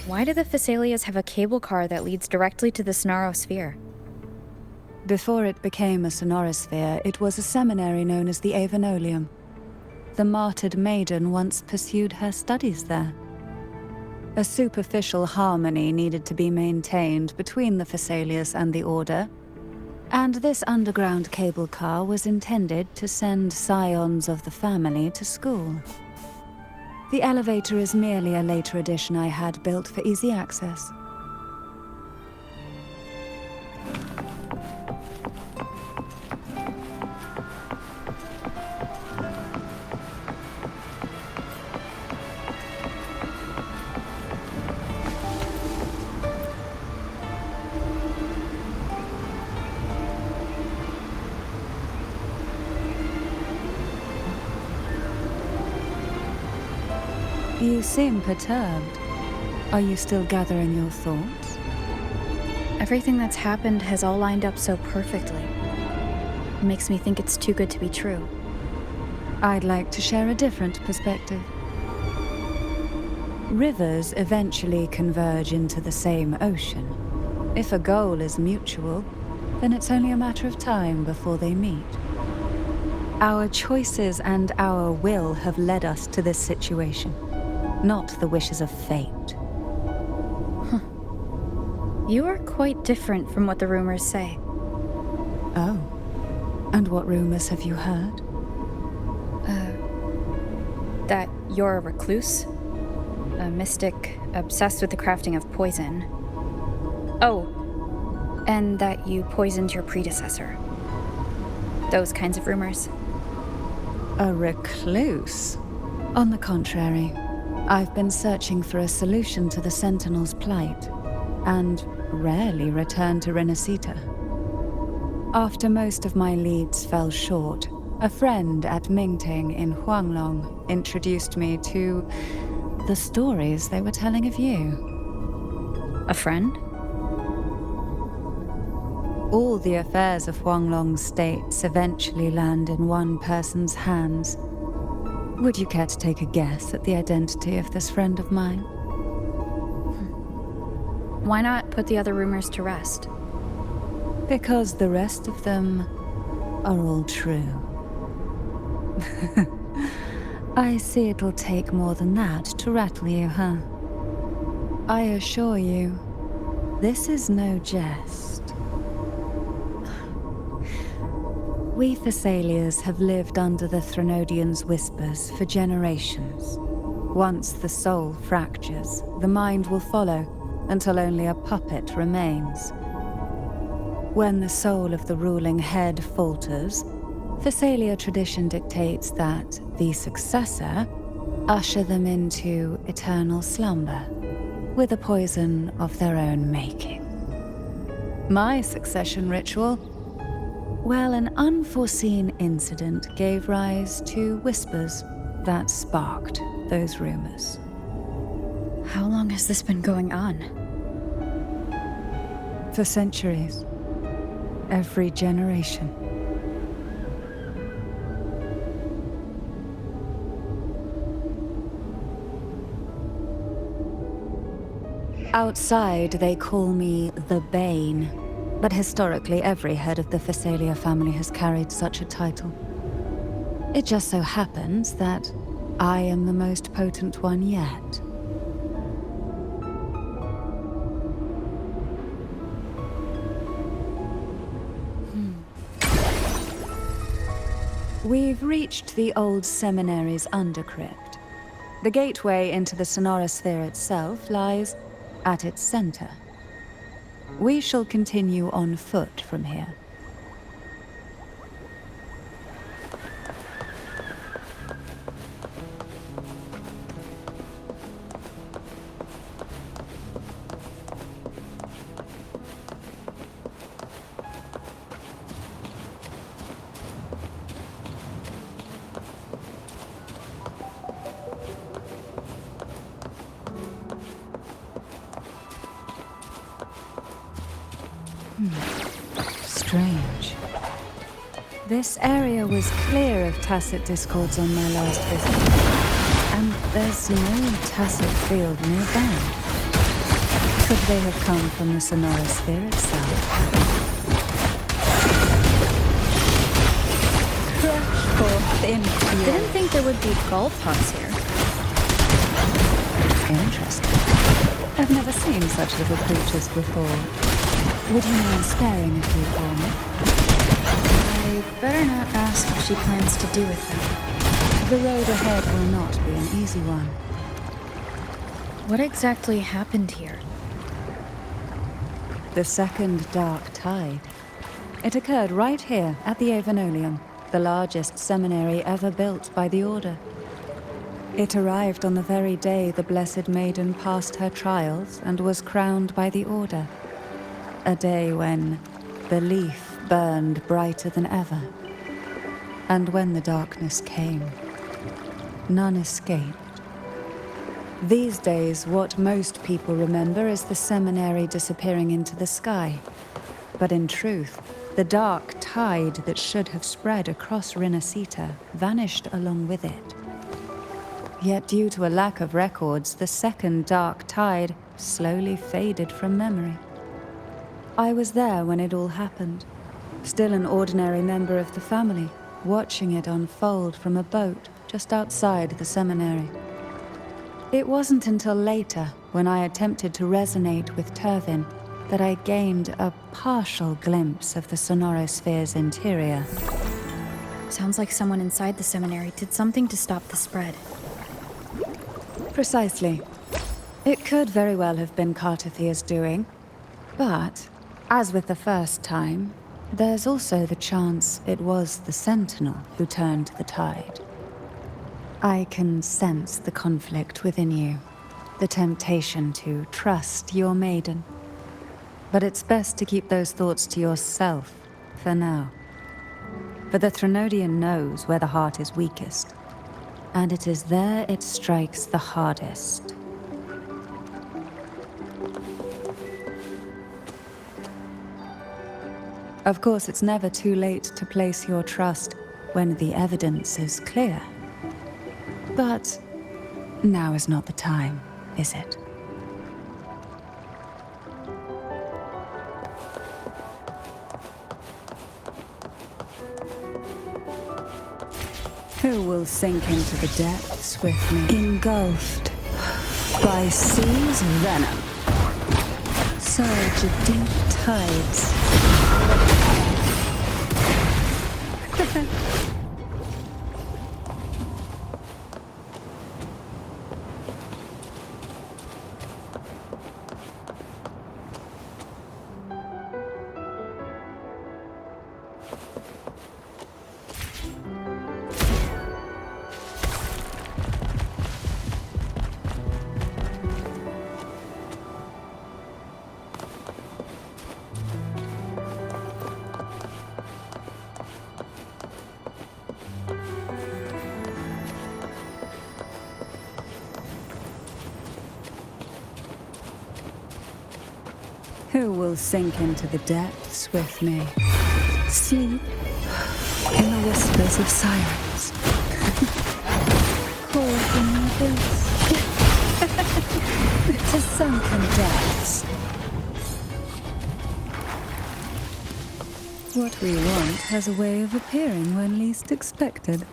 Why do the Phasalias have a cable car that leads directly to the Sonosphere? Before it became a sonorosphere, it was a seminary known as the Avenolium. The martyred maiden once pursued her studies there. A superficial harmony needed to be maintained between the Phasalias and the Order, and this underground cable car was intended to send scions of the family to school. The elevator is merely a later addition I had built for easy access. You seem perturbed. Are you still gathering your thoughts? Everything that's happened has all lined up so perfectly. It makes me think it's too good to be true. I'd like to share a different perspective. Rivers eventually converge into the same ocean. If a goal is mutual, then it's only a matter of time before they meet. Our choices and our will have led us to this situation, not the wishes of fate. You are quite different from what the rumors say. Oh. And what rumors have you heard? That you're a recluse, a mystic obsessed with the crafting of poison. Oh, and that you poisoned your predecessor. Those kinds of rumors. A recluse? On the contrary, I've been searching for a solution to the Sentinel's plight, and rarely return to Renacita. After most of my leads fell short, a friend at Mingting in Huanglong introduced me to the stories they were telling of you. A friend? All the affairs of Huanglong's states eventually land in one person's hands. Would you care to take a guess at the identity of this friend of mine? Why not put the other rumors to rest? Because the rest of them are all true. I see it'll take more than that to rattle you, huh? I assure you, this is no jest. We Thessalians have lived under the Threnodians' whispers for generations. Once the soul fractures, the mind will follow, until only a puppet remains. When the soul of the ruling head falters, Thessalia tradition dictates that the successor usher them into eternal slumber, with a poison of their own making. My succession ritual? Well, an unforeseen incident gave rise to whispers that sparked those rumors. How long has this been going on? For centuries. Every generation. Outside, they call me the Bane, but historically every head of the Phasalia family has carried such a title. It just so happens that I am the most potent one yet. We've reached the old seminary's undercrypt. The gateway into the Sonosphere itself lies at its center. We shall continue on foot from here. Strange. This area was clear of tacit discords on my last visit, and there's no tacit field nearby. Could they have come from the sonorosphere itself? Crush forth in fury. Didn't think there would be golf huts here. Interesting. I've never seen such little creatures before. Would you mind sparing a few for me? I better not ask what she plans to do with them. The road ahead will not be an easy one. What exactly happened here? The second dark tide. It occurred right here at the Avenolium, the largest seminary ever built by the Order. It arrived on the very day the Blessed Maiden passed her trials and was crowned by the Order. A day when belief burned brighter than ever. And when the darkness came, none escaped. These days, what most people remember is the seminary disappearing into the sky. But in truth, the dark tide that should have spread across Rinascita vanished along with it. Yet due to a lack of records, the second dark tide slowly faded from memory. I was there when it all happened, still an ordinary member of the family, watching it unfold from a boat just outside the seminary. It wasn't until later, when I attempted to resonate with Turvin, that I gained a partial glimpse of the sonorosphere's interior. Sounds like someone inside the seminary did something to stop the spread. Precisely. It could very well have been Cartathia's doing, but, as with the first time, there's also the chance it was the Sentinel who turned the tide. I can sense the conflict within you, the temptation to trust your maiden. But it's best to keep those thoughts to yourself, for now. For the Threnodian knows where the heart is weakest, and it is there it strikes the hardest. Of course, it's never too late to place your trust when the evidence is clear. But now is not the time, is it? Who will sink into the depths with me? Engulfed by sea's venom. Surge of deep tides. Who will sink into the depths with me? Sleep in the whispers of silence. Call from the abyss. To sunken depths. What we want has a way of appearing when least expected.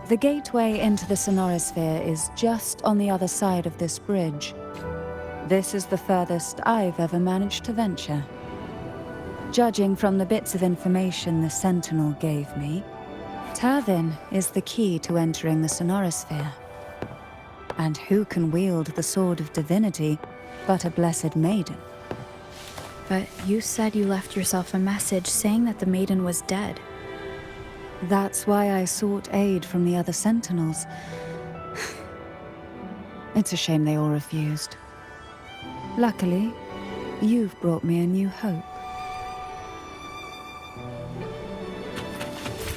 The gateway into the sonorosphere is just on the other side of this bridge. This is the furthest I've ever managed to venture. Judging from the bits of information the Sentinel gave me, Turvin is the key to entering the sonorosphere. And who can wield the Sword of Divinity but a Blessed Maiden? But you said you left yourself a message saying that the maiden was dead. That's why I sought aid from the other Sentinels. It's a shame they all refused. Luckily, You've brought me a new hope.